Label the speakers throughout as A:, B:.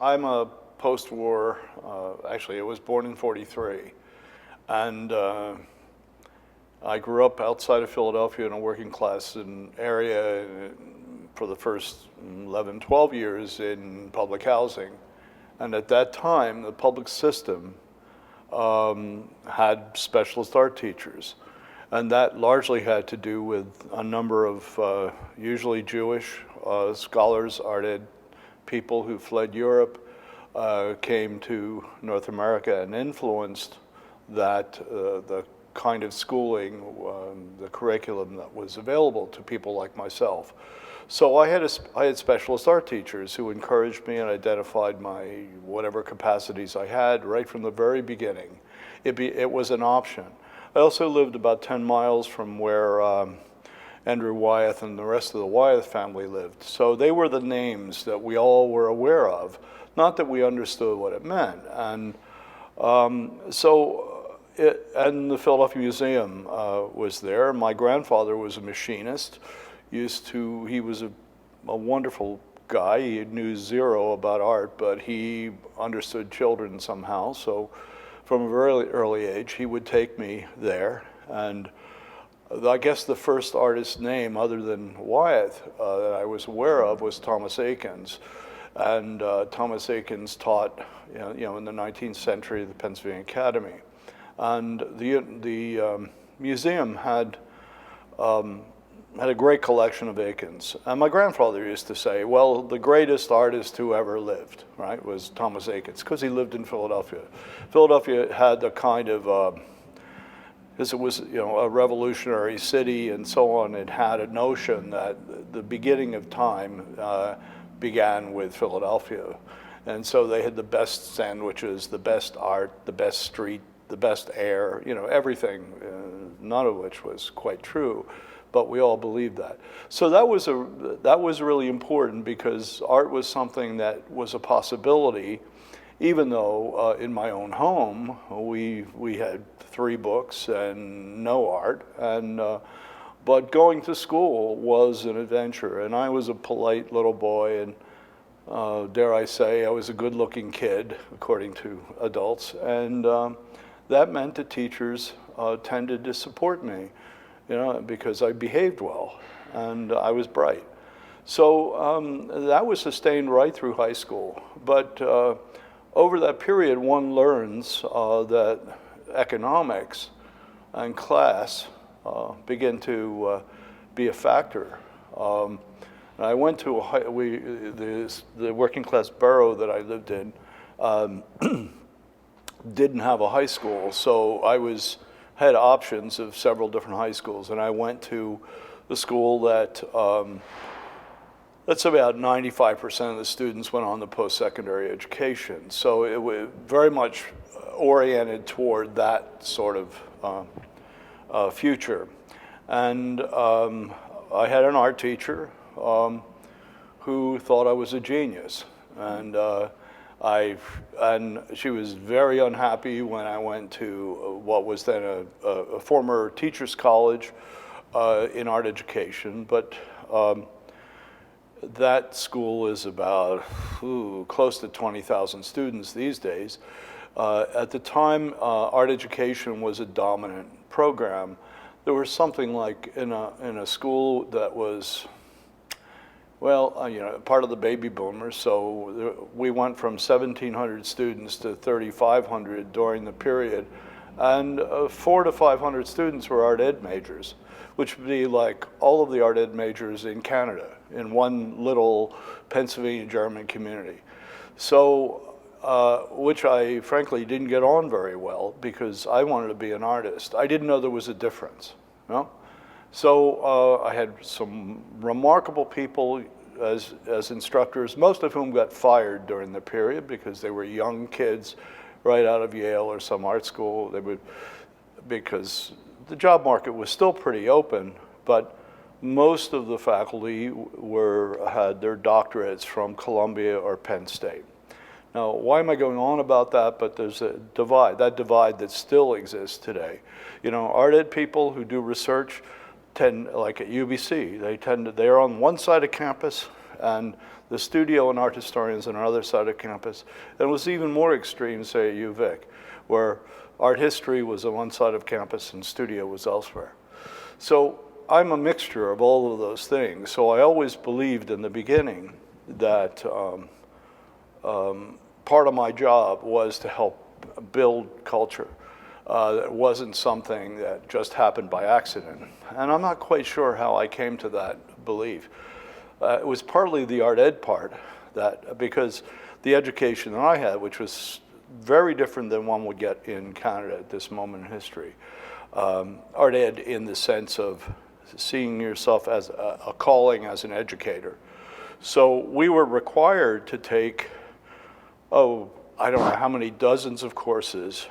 A: I'm a post-war, actually I was born in '43, and I grew up outside of Philadelphia in a working class area for the first 11, 12 years in public housing. And at that time, the public system had specialist art teachers. And that largely had to do with a number of usually Jewish scholars, art ed people who fled Europe, came to North America and influenced that, the kind of schooling, the curriculum that was available to people like myself. So I had specialist art teachers who encouraged me and identified my whatever capacities I had right from the very beginning. It was an option. I also lived about 10 miles from where Andrew Wyeth and the rest of the Wyeth family lived. So they were the names that we all were aware of, not that we understood what it meant. And and the Philadelphia Museum was there. My grandfather was a machinist. He was a wonderful guy. He knew zero about art, but he understood children somehow. So from a very early age, he would take me there. And I guess the first artist's name, other than Wyeth, that I was aware of was Thomas Eakins. And Thomas Eakins taught, in the 19th century, at the Pennsylvania Academy. And the museum had a great collection of Eakins. And my grandfather used to say, well, the greatest artist who ever lived, right, was Thomas Eakins, because he lived in Philadelphia. Philadelphia had a kind of, because it was, a revolutionary city and so on, it had a notion that the beginning of time began with Philadelphia. And so they had the best sandwiches, the best art, the best street, the best air, everything, none of which was quite true, but we all believed that. So that was really important, because art was something that was a possibility, even though in my own home we had 3 books and no art, but going to school was an adventure. And I was a polite little boy, and dare I say, I was a good-looking kid, according to adults, and that meant that teachers tended to support me, because I behaved well and I was bright. So that was sustained right through high school. But over that period, one learns that economics and class begin to be a factor. I went to the working class borough that I lived in didn't have a high school, so I had options of several different high schools, and I went to the school that's about 95% of the students went on to post-secondary education. So it was very much oriented toward that sort of future. And I had an art teacher who thought I was a genius, and she was very unhappy when I went to what was then a former teachers' college in art education, but that school is about close to 20,000 students these days. At the time, art education was a dominant program. There was something like in a school that was, part of the baby boomers, so we went from 1,700 students to 3,500 during the period, and 400 to 500 students were art ed majors, which would be like all of the art ed majors in Canada, in one little Pennsylvania German community. So, which I frankly didn't get on very well, because I wanted to be an artist. I didn't know there was a difference, So I had some remarkable people as instructors, most of whom got fired during the period because they were young kids right out of Yale or some art school. Because the job market was still pretty open, but most of the faculty had their doctorates from Columbia or Penn State. Now, why am I going on about that? But there's a divide that still exists today. Art ed people who do research tend, like at UBC, they're on one side of campus, and the studio and art historians on our other side of campus. And it was even more extreme, say, at UVic, where art history was on one side of campus and studio was elsewhere. So I'm a mixture of all of those things. So I always believed in the beginning that part of my job was to help build culture. It wasn't something that just happened by accident. And I'm not quite sure how I came to that belief. It was partly the art ed part, that because the education that I had, which was very different than one would get in Canada at this moment in history. Art ed in the sense of seeing yourself as a calling as an educator. So we were required to take, I don't know how many dozens of courses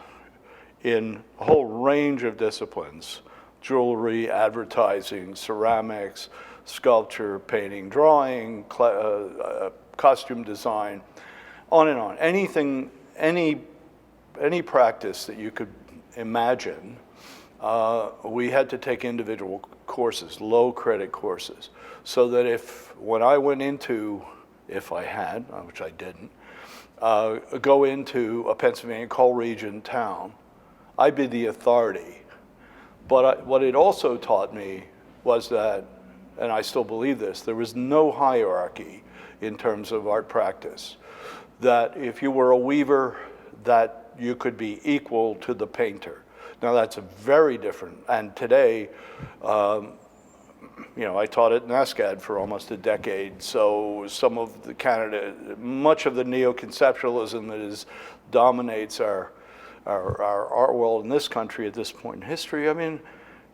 A: in a whole range of disciplines: jewelry, advertising, ceramics, sculpture, painting, drawing, costume design, on and on. Anything, any practice that you could imagine, we had to take individual courses, low credit courses, so that when I went into, if I had, which I didn't, go into a Pennsylvania coal region town, I'd be the authority. But what it also taught me was that, and I still believe this, there was no hierarchy in terms of art practice. That if you were a weaver, that you could be equal to the painter. Now that's a very different, and today, I taught at NASCAD for almost a decade, so some of the much of the neo-conceptualism that dominates our art world in this country at this point in history, I mean,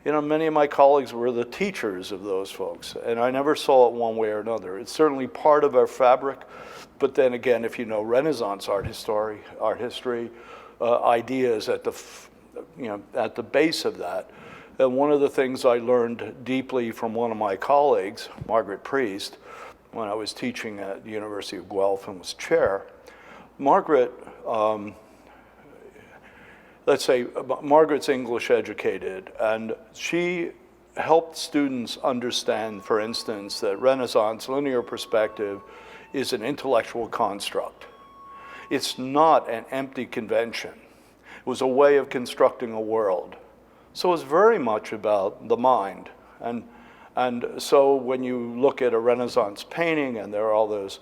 A: many of my colleagues were the teachers of those folks, and I never saw it one way or another. It's certainly part of our fabric, but then again, if you know Renaissance art history, ideas at the base of that. And one of the things I learned deeply from one of my colleagues, Margaret Priest, when I was teaching at the University of Guelph and was chair, Margaret, let's say Margaret's English educated, and she helped students understand, for instance, that Renaissance linear perspective is an intellectual construct. It's not an empty convention. It was a way of constructing a world. So it's very much about the mind. And so when you look at a Renaissance painting and there are all those,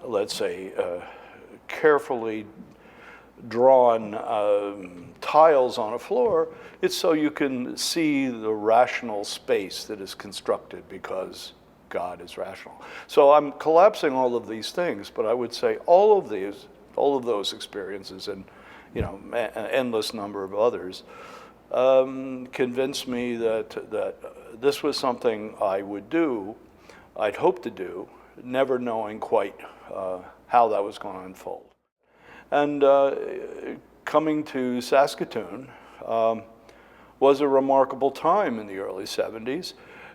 A: let's say, carefully drawn tiles on a floor, it's so you can see the rational space that is constructed because God is rational. So I'm collapsing all of these things, but I would say all of those experiences and an endless number of others convinced me that this was something I would do, I'd hope to do, never knowing quite how that was going to unfold. And coming to Saskatoon was a remarkable time in the early 70s.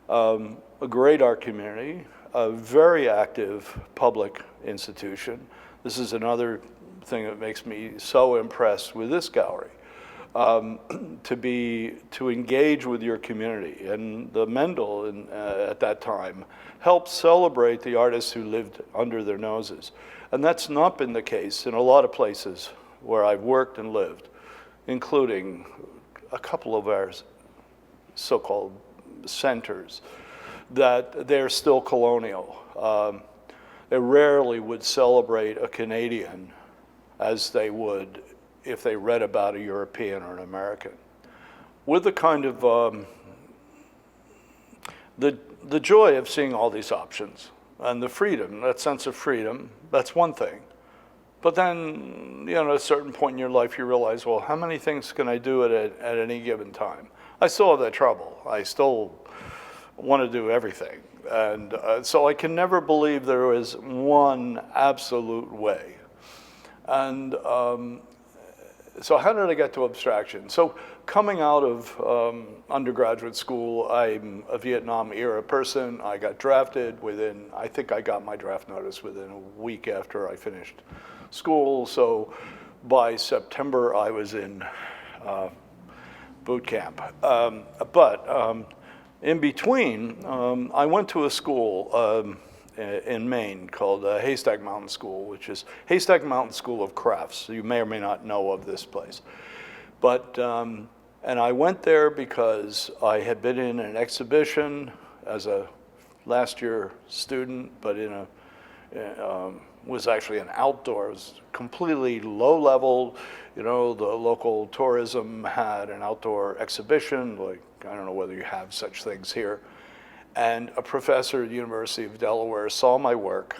A: A great art community, a very active public institution. This is another thing that makes me so impressed with this gallery. To engage with your community. And the Mendel at that time helped celebrate the artists who lived under their noses. And that's not been the case in a lot of places where I've worked and lived, including a couple of our so-called centers, that they're still colonial. They rarely would celebrate a Canadian as they would if they read about a European or an American. With the kind of, the joy of seeing all these options and the freedom, that sense of freedom, that's one thing. But then, at a certain point in your life, you realize, well, how many things can I do at any given time? I still have that trouble. I still want to do everything. And so I can never believe there is one absolute way. And so how did I get to abstraction? So coming out of undergraduate school, I'm a Vietnam era person. I got drafted I think I got my draft notice within a week after I finished school. So by September, I was in boot camp. But in between, I went to a school in Maine called Haystack Mountain School, which is Haystack Mountain School of Crafts. You may or may not know of this place. But, and I went there because I had been in an exhibition as a last year student, but was actually an outdoors, completely low level. You know, the local tourism had an outdoor exhibition, like, I don't know whether you have such things here. And a professor at the University of Delaware saw my work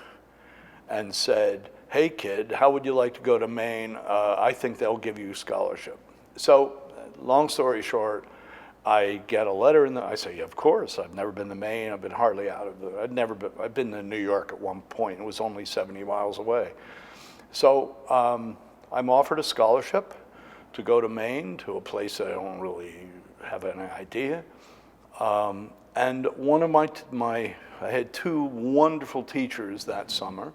A: and said, "Hey kid, how would you like to go to Maine? I think they'll give you a scholarship." So, long story short, I get a letter and I say, yeah, "Of course, I've never been to Maine. I've been hardly out of I've been to New York at one point. It was only 70 miles away." So I'm offered a scholarship to go to Maine, to a place that I don't really have any idea. And one of I had two wonderful teachers that summer,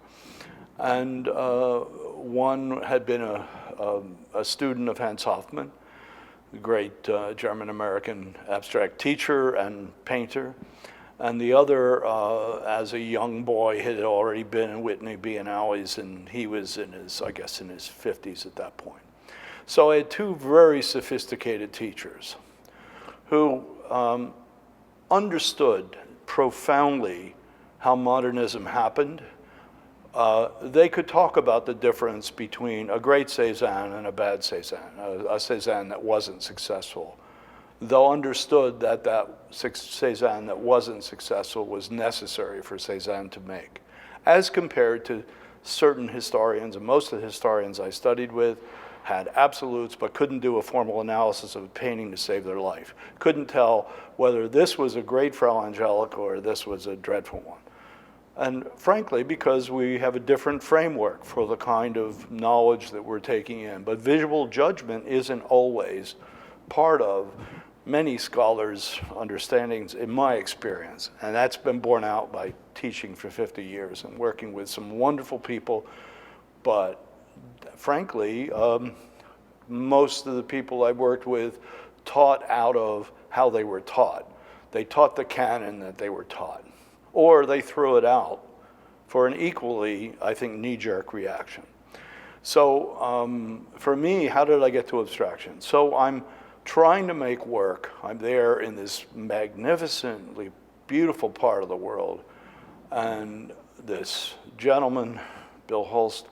A: and one had been a student of Hans Hofmann, the great German-American abstract teacher and painter, and the other, as a young boy, had already been in Whitney Biennales, and he was in his 50s at that point. So I had two very sophisticated teachers who understood profoundly how modernism happened. They could talk about the difference between a great Cézanne and a bad Cézanne, a Cézanne that wasn't successful. They understood that Cézanne that wasn't successful was necessary for Cézanne to make, as compared to certain historians, and most of the historians I studied with had absolutes but couldn't do a formal analysis of a painting to save their life. Couldn't tell whether this was a great Frau Angelica or this was a dreadful one. And frankly, because we have a different framework for the kind of knowledge that we're taking in. But visual judgment isn't always part of many scholars' understandings, in my experience. And that's been borne out by teaching for 50 years and working with some wonderful people. But frankly, most of the people I worked with taught out of how they were taught. They taught the canon that they were taught, or they threw it out for an equally, I think, knee-jerk reaction. So for me, how did I get to abstraction? So I'm trying to make work. I'm there in this magnificently beautiful part of the world, and this gentleman, Bill Holst,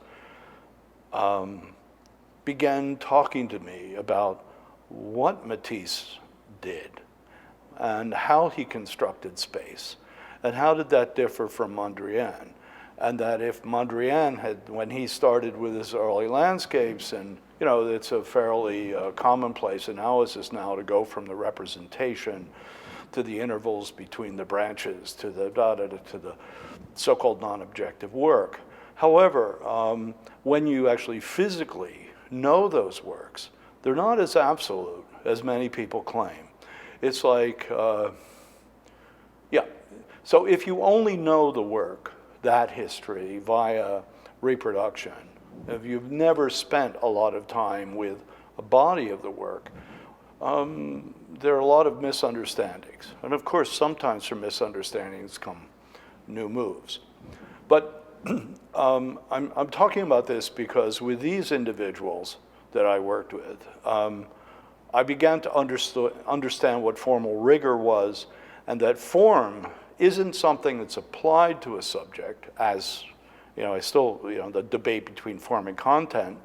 A: began talking to me about what Matisse did and how he constructed space, and how did that differ from Mondrian, and that if Mondrian had, when he started with his early landscapes, and you know, it's a fairly commonplace analysis now to go from the representation to the intervals between the branches to the to the so-called non-objective work. However, when you actually physically know those works, they're not as absolute as many people claim. It's like, yeah. So if you only know the work, that history, via reproduction, if you've never spent a lot of time with a body of the work, there are a lot of misunderstandings. And of course, sometimes from misunderstandings come new moves. But I'm talking about this because with these individuals that I worked with, I began to understand what formal rigor was, and that form isn't something that's applied to a subject, as, you know, I still, you know, the debate between form and content,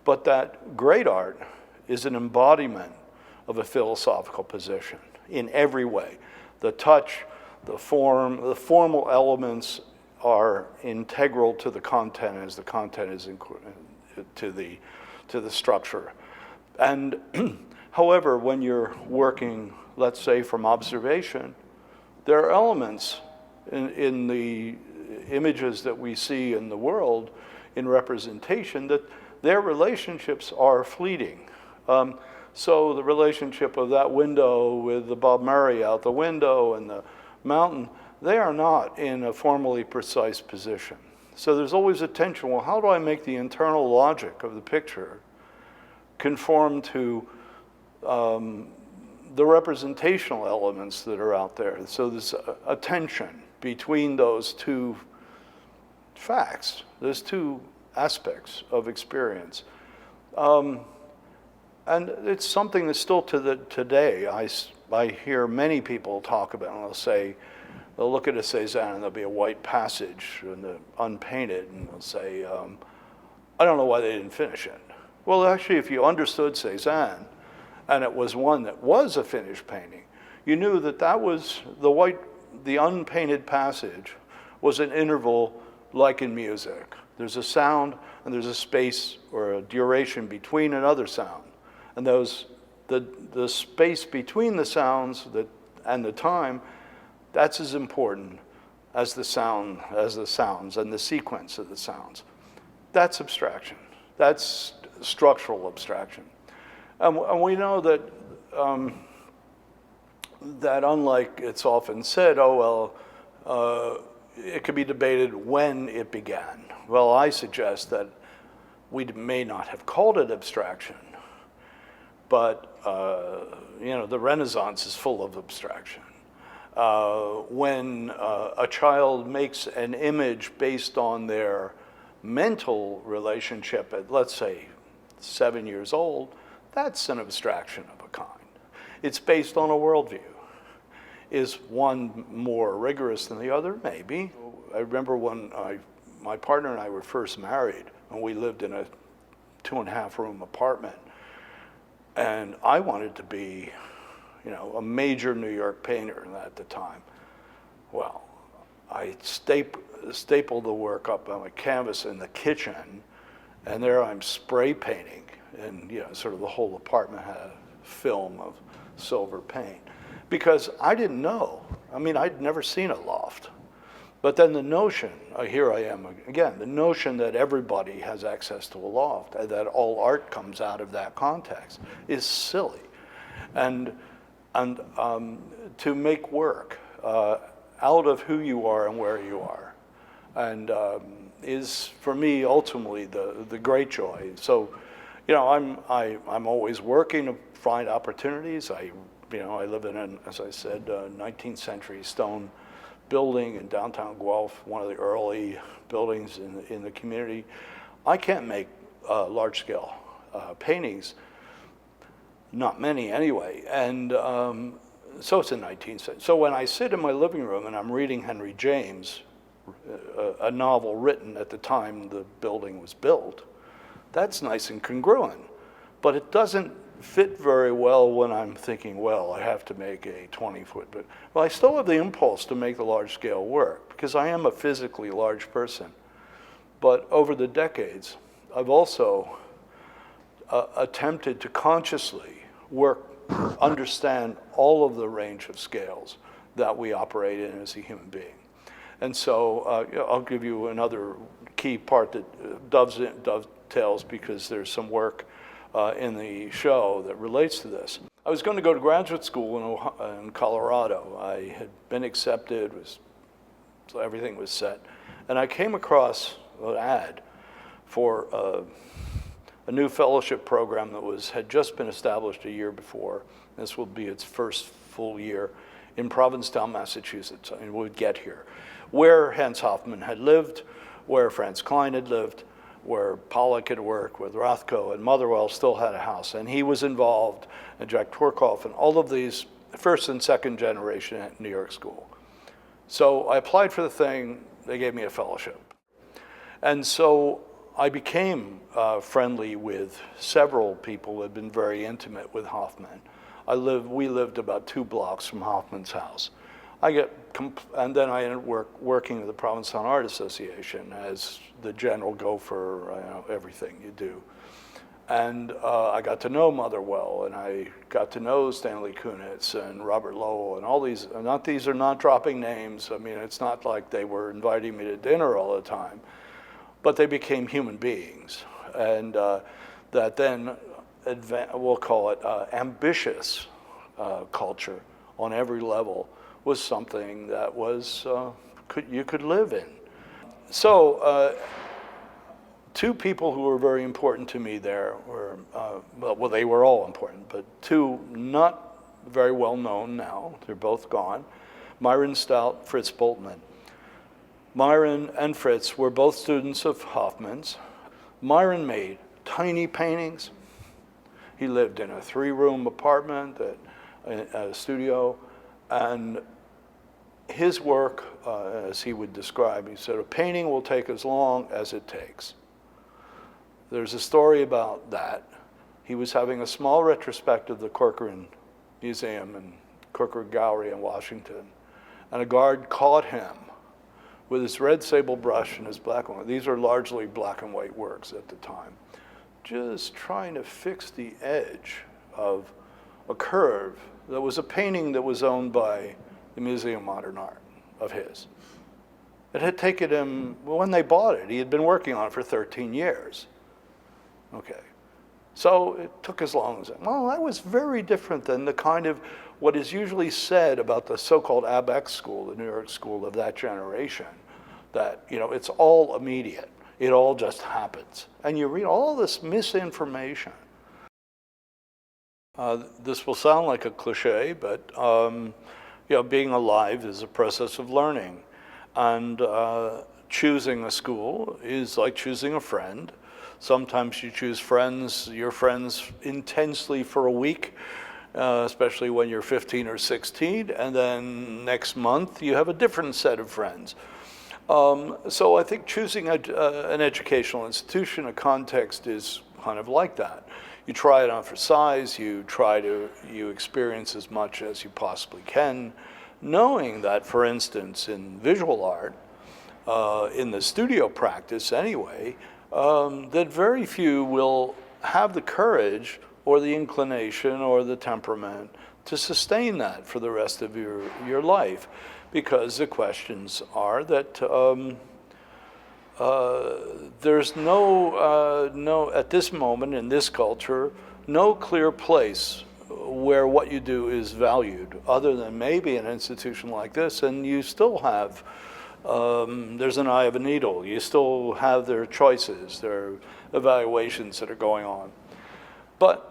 A: but that great art is an embodiment of a philosophical position in every way. The touch, the form, the formal elements are integral to the content as the content is to the structure. And however, when you're working, let's say, from observation, there are elements in the images that we see in the world in representation that their relationships are fleeting. So the relationship of that window with the Bob Murray out the window and the mountain, they are not in a formally precise position. So there's always a tension. Well, how do I make the internal logic of the picture conform to the representational elements that are out there? So there's a tension between those two facts. There's two aspects of experience. And it's something that still today, I hear many people talk about, and they'll look at a Cézanne and there'll be a white passage and unpainted, and they'll say, I don't know why they didn't finish it. Well, actually, if you understood Cézanne, and it was one that was a finished painting, you knew that was the unpainted passage was an interval like in music. There's a sound and there's a space or a duration between another sound. And the space between the sounds and the time, that's as important as the sounds and the sequence of the sounds. That's abstraction. That's structural abstraction. And we know that that unlike it's often said, it could be debated when it began. Well, I suggest that we may not have called it abstraction, but the Renaissance is full of abstraction. When a child makes an image based on their mental relationship at, let's say, 7 years old, that's an abstraction of a kind. It's based on a worldview. Is one more rigorous than the other? Maybe. I remember when my partner and I were first married, and we lived in a 2.5-room apartment, and I wanted to be, a major New York painter at the time. Well, I stapled the work up on a canvas in the kitchen, and there I'm spray painting, and sort of the whole apartment had a film of silver paint. Because I didn't know. I'd never seen a loft. But then the notion, here I am again, the notion that everybody has access to a loft, that all art comes out of that context, is silly. And to make work out of who you are and where you are, and is for me ultimately the great joy. So, I'm always working to find opportunities. I live in as I said, 19th century stone building in downtown Guelph, one of the early buildings in the community. I can't make large-scale paintings, not many anyway, and so it's the 19th century. So when I sit in my living room and I'm reading Henry James, a novel written at the time the building was built, that's nice and congruent, but it doesn't fit very well when I'm thinking, well, I have to make a 20-foot, but I still have the impulse to make the large-scale work because I am a physically large person. But over the decades, I've also attempted to consciously understand all of the range of scales that we operate in as a human being. And so I'll give you another key part that dovetails because there's some work in the show that relates to this. I was going to go to graduate school in Colorado. I had been accepted, so everything was set. And I came across an ad for a new fellowship program that had just been established a year before. This will be its first full year in Provincetown, Massachusetts, and would get here, where Hans Hofmann had lived, where Franz Kline had lived, where Pollock had worked, with Rothko, and Motherwell still had a house, and he was involved, and Jack Twerkoff, and all of these first and second generation at New York School. So I applied for the thing, they gave me a fellowship. And so I became friendly with several people who had been very intimate with Hofmann. We lived about 2 blocks from Hofmann's house. And then I ended up working with the Provincetown Art Association as the general gopher, everything you do. And I got to know Motherwell, and I got to know Stanley Kunitz and Robert Lowell, and all these. These are not dropping names. It's not like they were inviting me to dinner all the time, but they became human beings, and that then we'll call it ambitious culture on every level was something that was you could live in. So 2 people who were very important to me there were, well, they were all important, but 2 not very well known now. They're both gone. Myron Stout, Fritz Boltman. Myron and Fritz were both students of Hoffman's. Myron made tiny paintings. He lived in a 3-room apartment, a studio, and his work, as he would describe, he said, a painting will take as long as it takes. There's a story about that. He was having a small retrospective of the Corcoran Museum and Corcoran Gallery in Washington, and a guard caught him with his red sable brush and his black and white. These are largely black and white works at the time, just trying to fix the edge of a curve that was a painting that was owned by the Museum of Modern Art of his. It had taken him, when they bought it, he had been working on it for 13 years. Okay, so it took as long as that. Well, that was very different than the kind of what is usually said about the so-called ABX school, the New York school of that generation, that, you know, it's all immediate. It all just happens. And you read all this misinformation. This will sound like a cliche, but you know, being alive is a process of learning. And choosing a school is like choosing a friend. Sometimes you choose your friends intensely for a week, especially when you're 15 or 16, and then next month you have a different set of friends. So I think choosing an educational institution, a context, is kind of like that. You try it on for size, you experience as much as you possibly can, knowing that, for instance, in visual art, in the studio practice anyway, that very few will have the courage or the inclination or the temperament to sustain that for the rest of your life, because the questions are that there's no, at this moment in this culture, no clear place where what you do is valued, other than maybe an institution like this, and you still have, there's an eye of a needle. You still have their choices, their evaluations that are going on. But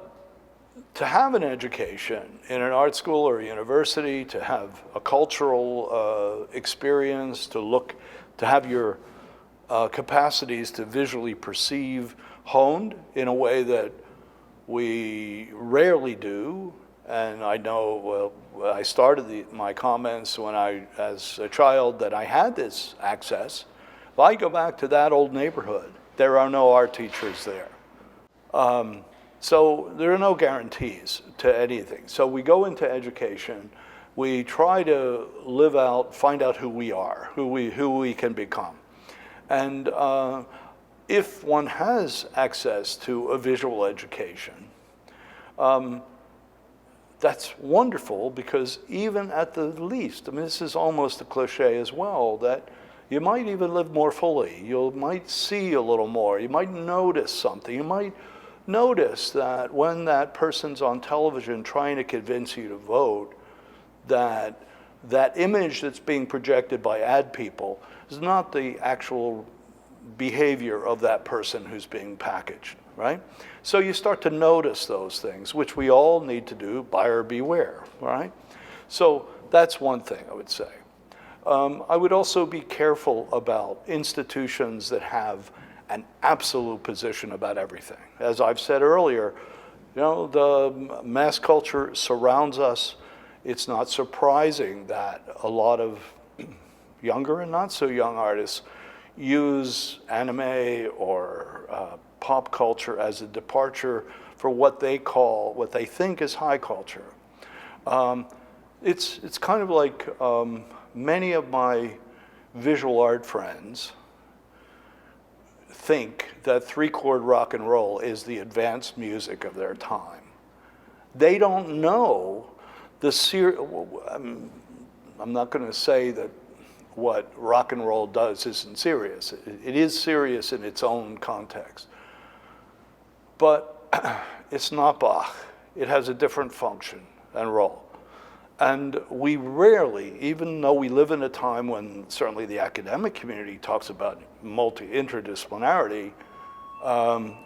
A: to have an education in an art school or a university, to have a cultural experience, to have your capacities to visually perceive honed in a way that we rarely do. And I know, well, I started my comments as a child, that I had this access. If I go back to that old neighborhood, there are no art teachers there. So there are no guarantees to anything. So we go into education, we try to find out who we are, who we can become. And if one has access to a visual education, that's wonderful, because even at the least, I mean, this is almost a cliche as well, that you might even live more fully. You might see a little more. You might notice something. You might notice that when that person's on television trying to convince you to vote, that image that's being projected by ad people is not the actual behavior of that person who's being packaged, right? So you start to notice those things, which we all need to do, buyer beware, right? So that's one thing I would say. I would also be careful about institutions that have an absolute position about everything. As I've said earlier, you know, the mass culture surrounds us. It's not surprising that a lot of younger and not so young artists use anime or pop culture as a departure for what they think is high culture. It's kind of like many of my visual art friends think that 3-chord rock and roll is the advanced music of their time. They don't know I'm not going to say that what rock and roll does isn't serious. It is serious in its own context. But it's not Bach. It has a different function and role. And we rarely, even though we live in a time when certainly the academic community talks about interdisciplinarity,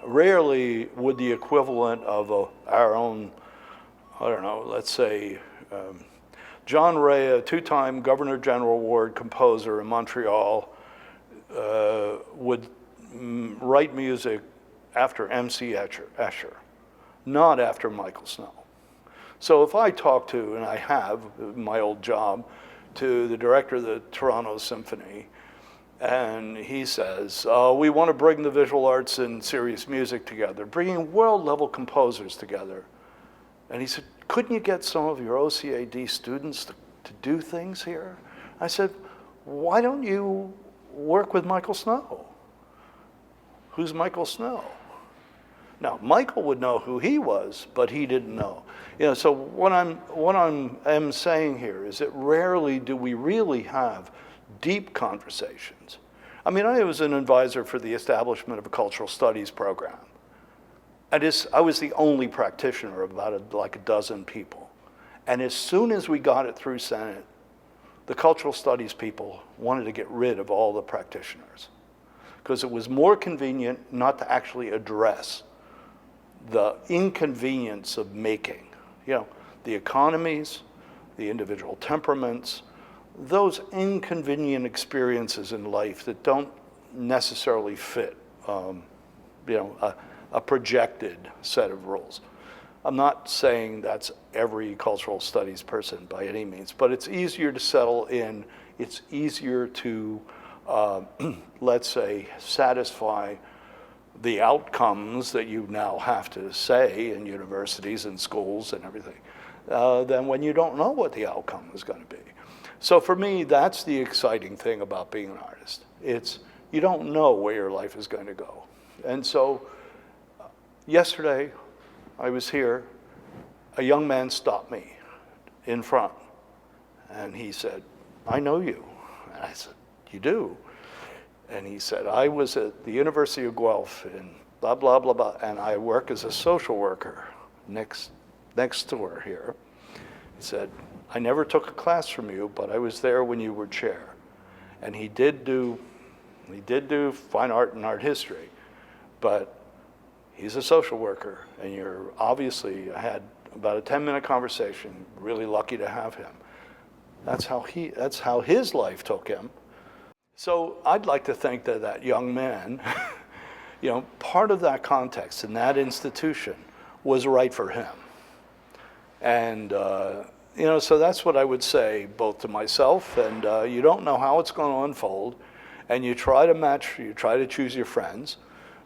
A: rarely would the equivalent of our own, I don't know, let's say, John Ray, a 2-time Governor General Award composer in Montreal, would write music after M.C. Escher, not after Michael Snow. So if I talk to, and I have my old job, to the director of the Toronto Symphony, and he says, we want to bring the visual arts and serious music together, bringing world-level composers together. And he said, couldn't you get some of your OCAD students to do things here? I said, why don't you work with Michael Snow? Who's Michael Snow? Now, Michael would know who he was, but he didn't know. You know, so what I'm saying here is that rarely do we really have deep conversations. I mean, I was an advisor for the establishment of a cultural studies program. I was the only practitioner of about like a dozen people. And as soon as we got it through Senate, the cultural studies people wanted to get rid of all the practitioners because it was more convenient not to actually address the inconvenience of making. You know, the economies, the individual temperaments, those inconvenient experiences in life that don't necessarily fit, you know, a projected set of rules. I'm not saying that's every cultural studies person by any means, but it's easier to settle in. It's easier to, let's say, satisfy the outcomes that you now have to say in universities and schools and everything, than when you don't know what the outcome is going to be. So for me, that's the exciting thing about being an artist. It's, you don't know where your life is going to go. And so yesterday, I was here, a young man stopped me in front, and he said, I know you. And I said, you do? And he said, I was at the University of Guelph in blah, blah, blah, blah, and I work as a social worker next door here. He said, I never took a class from you, but I was there when you were chair. And he did do fine art and art history, but he's a social worker, and you're obviously, I had about a 10-minute conversation, really lucky to have him. That's how his life took him. So I'd like to think that that young man, you know, part of that context in that institution was right for him. And, you know, so that's what I would say both to myself, and you don't know how it's going to unfold, and you try to choose your friends.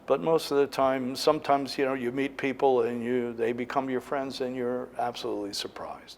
A: But most of the time, sometimes, you know, you meet people and they become your friends and you're absolutely surprised.